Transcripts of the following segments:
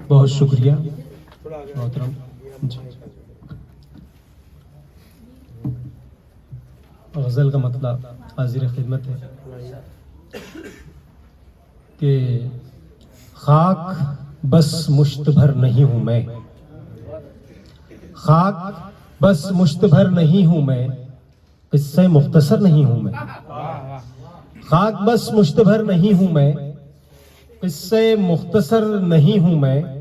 बहुत शुक्रिया मोहतरम जी। गज़ल का मतलब हाजिर खिदमत है कि खाक बस मुश्त भर नहीं हूँ मैं, खाक बस मुश्त भर नहीं हूँ मैं, किस्से मुख्तसर नहीं हूँ मैं। खाक बस मुश्त भर नहीं हूँ मैं, किस्से मुख्तसर नहीं हूँ मैं।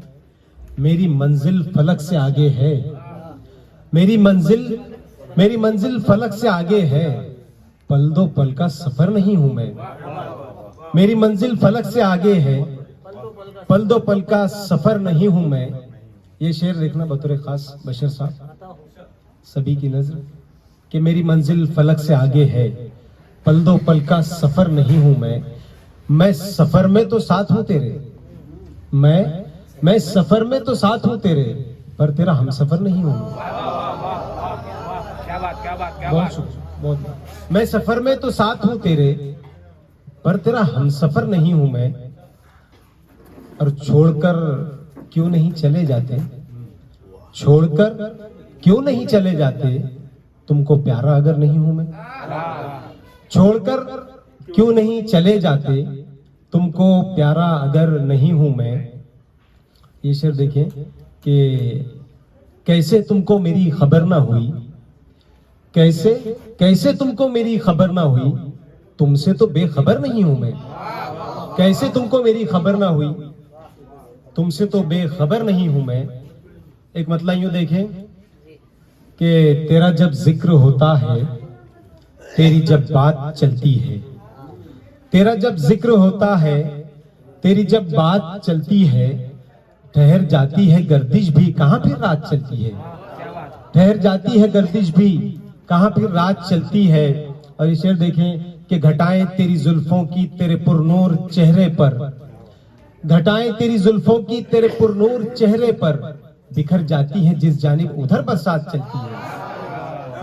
मेरी मंजिल फलक से आगे है, मेरी मंजिल फलक से आगे है। पल दो पल का सफर नहीं हूं मैं, मेरी मंजिल फलक से आगे है। पल दो पल का सफर नहीं हूं मैं। ये शेर देखना बतौर खास बशर साहब सभी की नजर कि मेरी मंजिल फलक से आगे है, पल दो पल का सफर नहीं हूं मैं सफर में तो साथ हूं तेरे, मैं सफर में तो साथ हूं तेरे, पर तेरा हम सफर नहीं हूं। बहुत शुक्रिया, बहुत। मैं सफर में तो साथ हूं तेरे, पर तेरा हम सफर नहीं हूं मैं। और छोड़कर क्यों नहीं चले जाते, छोड़कर क्यों नहीं चले जाते, तुमको प्यारा अगर नहीं हूं मैं। छोड़कर क्यों नहीं चले जाते, तुमको प्यारा अगर नहीं हूं मैं। ये शेर देखें कि कैसे तुमको मेरी खबर ना हुई, कैसे तुमको मेरी खबर ना हुई, तुमसे तो बेखबर नहीं हूं मैं। कैसे तुमको मेरी खबर ना हुई, तुमसे तो बेखबर नहीं हूं मैं। एक मतलब यूं देखें कि तेरा जब जिक्र होता है, तेरी जब बात चलती है, तेरा जब जिक्र होता है, तेरी जब बात चलती है। ठहर जाती है गर्दिश भी, कहां फिर रात चलती है। ठहर जाती है गर्दिश भी, कहां फिर रात चलती है। और ये शेर देखें कि घटाएं तेरी जुल्फों की तेरे पुरनूर चेहरे पर, घटाएं तेरी जुल्फों की तेरे पुरनूर चेहरे पर, बिखर जाती है जिस जानिब उधर बरसात चलती है।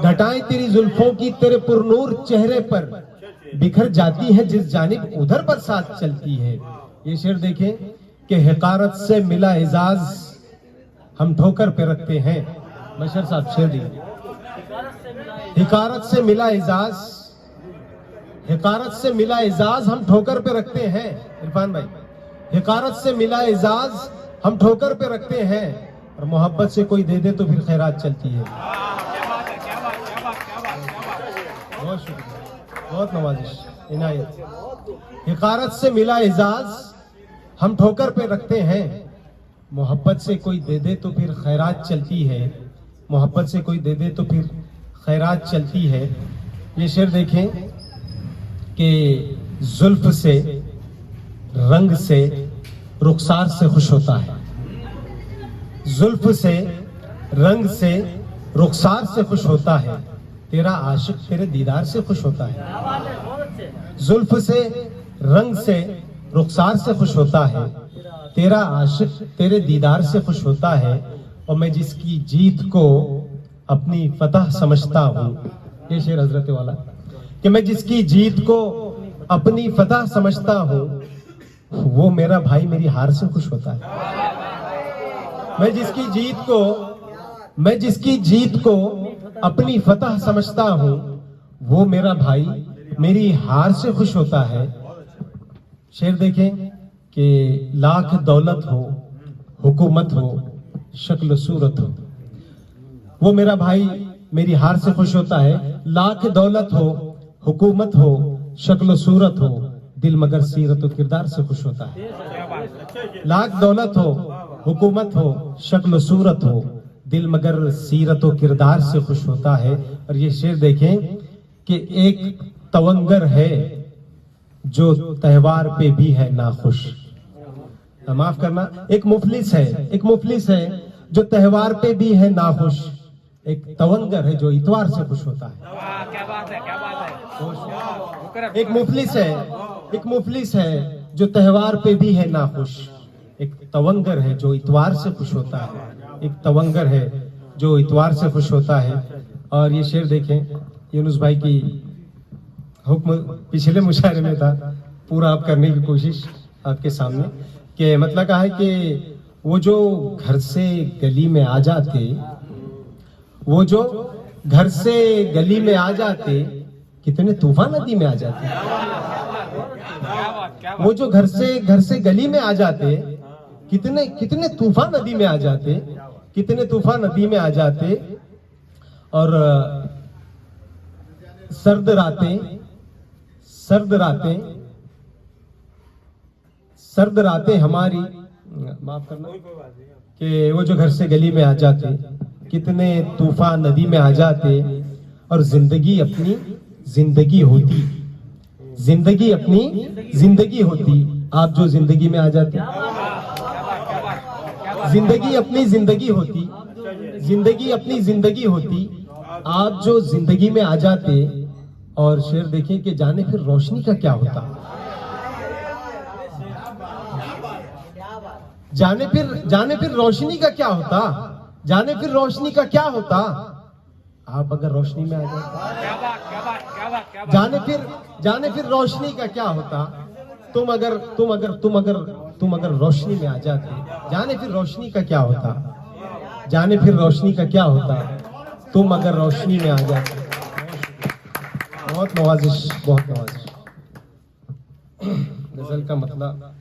घटाएं तेरी जुल्फों की तेरे पुरनूर चेहरे पर, बिखर जाती है जिस जानिब उधर बरसात चलती है। ये शेर देखें कि हकारत से मिला एजाज हम ठोकर पे रखते हैं। बशर साहब शेर दिए, हकारत से मिला एजाज, हकारत से मिला एजाज हम ठोकर पे रखते हैं। इरफान भाई, हकारत से मिला एजाज हम ठोकर पे रखते हैं, और मोहब्बत से कोई दे दे तो फिर खैरात चलती है। बहुत शुक्रिया, बहुत नवाजिश इनायत। हकारत से मिला एजाज हम ठोकर पे रखते हैं, मोहब्बत से कोई दे दे तो फिर खैरात चलती है। मोहब्बत से कोई दे दे तो फिर खैरात चलती है। ये शेर देखें कि जुल्फ से रंग से रुखसार से खुश होता है, जुल्फ से रंग से रुखसार से खुश होता है। तेरा आशिक तेरे दीदार से खुश होता है। जुल्फ से रंग से रुखसार से खुश होता है, तेरा आशिक तेरे दीदार से खुश होता है। और मैं जिसकी जीत को अपनी फतह समझता हूँ, ये शेर हजरत वाला, कि मैं जिसकी जीत को अपनी फतह समझता हूँ, वो मेरा भाई मेरी हार से खुश होता है। मैं जिसकी जीत को अपनी फतह समझता हूँ, वो मेरा भाई मेरी हार से खुश होता है। शेर देखें कि लाख दौलत हो, हुकूमत हो, शक्ल सूरत हो, वो मेरा भाई मेरी हार से खुश होता है। लाख दौलत हो, हुकूमत हो, शक्ल सूरत हो, दिल मगर सीरत व किरदार से खुश होता है। लाख दौलत हो, हुकूमत हो, शक्ल सूरत हो, दिल मगर सीरत व किरदार से खुश होता है। और ये शेर देखें कि एक तवंगर है जो त्योहार पे भी है नाखुश। माफ करना, एक मुफलिस है जो त्योहार पे भी है नाखुश। एक तवंगर है जो इतवार से खुश होता है। क्या बात है। एक मुफलिस है जो त्योहार पे भी है नाखुश। एक तवंगर है जो इतवार से खुश होता है। एक तवंगर है जो इतवार से खुश होता है। और ये शेर देखें, यूनुस भाई की हुक्म पिछले मुशायरे में था, पूरा आप करने की कोशिश आपके सामने, कि मतलब कहा है कि वो जो घर से गली में आ जाते, वो जो घर से गली में आ जाते, कितने तूफान नदी में आ जाते। वो जो घर से गली में आ जाते, कितने कितने तूफान नदी में आ जाते, कितने तूफान नदी में आ जाते। और सर्द रातें, सर्द रातें, सर्द रातें हमारी, माफ करना, कि वो जो घर से गली में आ जाते, कितने तूफान नदी में आ जाते। और जिंदगी अपनी जिंदगी होती, जिंदगी अपनी जिंदगी होती, आप जो जिंदगी में आ जाते। जिंदगी अपनी जिंदगी होती, जिंदगी अपनी जिंदगी होती, आप जो जिंदगी में आ जाते। और शेर देखिए कि जाने फिर रोशनी का क्या होता, जाने फिर रोशनी का क्या होता, जाने फिर रोशनी का क्या होता। आप अगर रोशनी में आ जाते, जाने फिर रोशनी का क्या होता। तुम अगर रोशनी में आ जाते, जाने फिर रोशनी का क्या होता, जाने फिर रोशनी का क्या होता। तुम अगर रोशनी में आ जाते। बहुत नवाजिश, बहुत नवाजिश। गजल का मतलब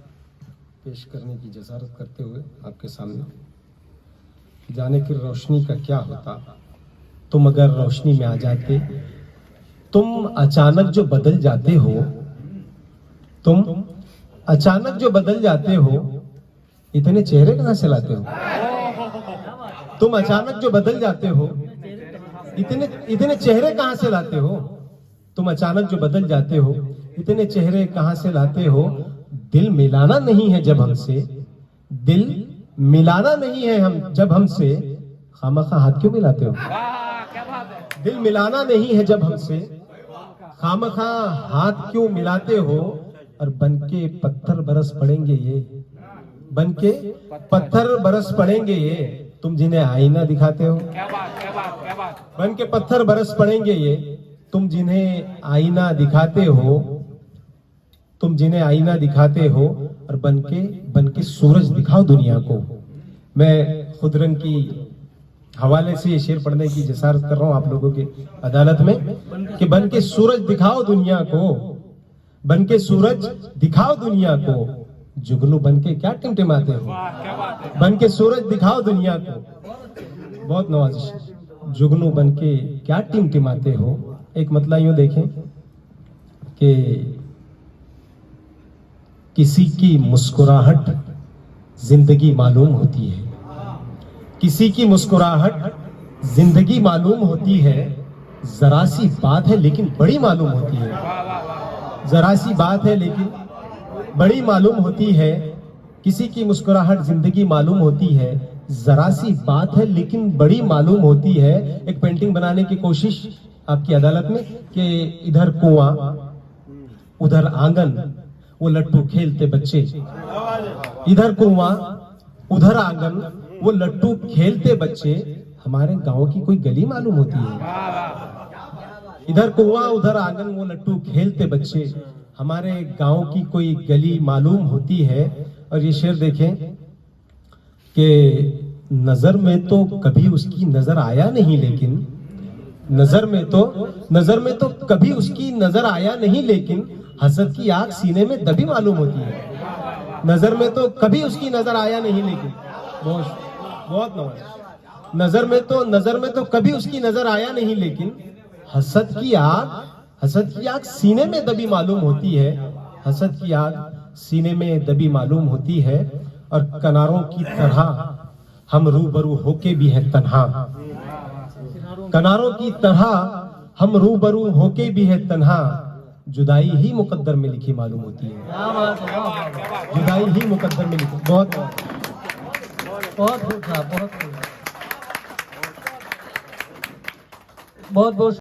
पेश करने की जसारत करते हुए आपके सामने, जाने फिर रोशनी का क्या होता, तुम अगर रोशनी में आ जाते। तुम अचानक जो बदल जाते हो, तुम अचानक जो बदल जाते हो, इतने चेहरे कहां से लाते हो। तुम अचानक जो बदल जाते हो, इतने चेहरे कहां से लाते हो। तुम अचानक जो बदल जाते हो, इतने चेहरे कहां से लाते हो। दिल मिलाना नहीं है जब हमसे, दिल मिलाना नहीं है हम जब हमसे, खामखा हाथ क्यों मिलाते हो। दिल मिलाना नहीं है जब हमसे, खामखा हाथ क्यों मिलाते हो। और बनके पत्थर बरस पड़ेंगे ये, बनके पत्थर बरस पड़ेंगे ये, तुम जिन्हें आईना दिखाते हो। बनके पत्थर बरस पड़ेंगे ये, तुम जिन्हें आईना दिखाते हो, तुम जिन्हें आईना दिखाते हो। और बनके सूरज दिखाओ दुनिया को। मैं खुद रंग की हवाले से ये शेर पढ़ने की जसारत कर रहा हूं आप लोगों की अदालत में, कि बनके सूरज दिखाओ दुनिया को, बनके सूरज दिखाओ दुनिया को। जुगनू बनके क्या टिमटिमाते हो, बनके सूरज दिखाओ दुनिया को। बहुत नवाजिश। जुगनू बनके क्या टिमटिमाते हो। एक मतलब यूं देखें कि किसी की मुस्कुराहट जिंदगी मालूम होती है, किसी की मुस्कुराहट जिंदगी मालूम होती है। जरा सी बात है लेकिन बड़ी मालूम होती है, जरा सी बात है लेकिन बड़ी मालूम होती है। किसी की मुस्कुराहट जिंदगी मालूम होती है, जरा सी बात है लेकिन बड़ी मालूम होती है। एक पेंटिंग बनाने की कोशिश आपकी अदालत में, कि इधर कुआं उधर आंगन, वो लट्टू खेलते बच्चे। इधर कुआं उधर आंगन, वो लट्टू खेलते बच्चे। हमारे गांव की कोई गली मालूम होती है। इधर कुआं उधर आंगन, वो लट्टू खेलते बच्चे। हमारे गांव की कोई गली मालूम होती है। और ये शेर देखें कि नजर में तो कभी उसकी नजर आया नहीं, लेकिन नजर में तो कभी उसकी नजर आया नहीं, लेकिन हसद की आग सीने में दबी मालूम होती है। नजर में तो कभी उसकी नजर आया नहीं, लेकिन बहुत नवाज। नजर में तो कभी उसकी नजर आया नहीं, लेकिन हसद की आग सीने में दबी मालूम होती है। हसद की आग सीने में दबी मालूम होती है। और किनारों की तरह हम रूबरू होके भी हैं तन्हा, किनारों की तरह हम रूबरू होके भी है तन्हा। जुदाई ही मुकद्दर में लिखी मालूम होती है, जुदाई ही मुकद्दर में लिखी। बहुत बहुत बहुत बहुत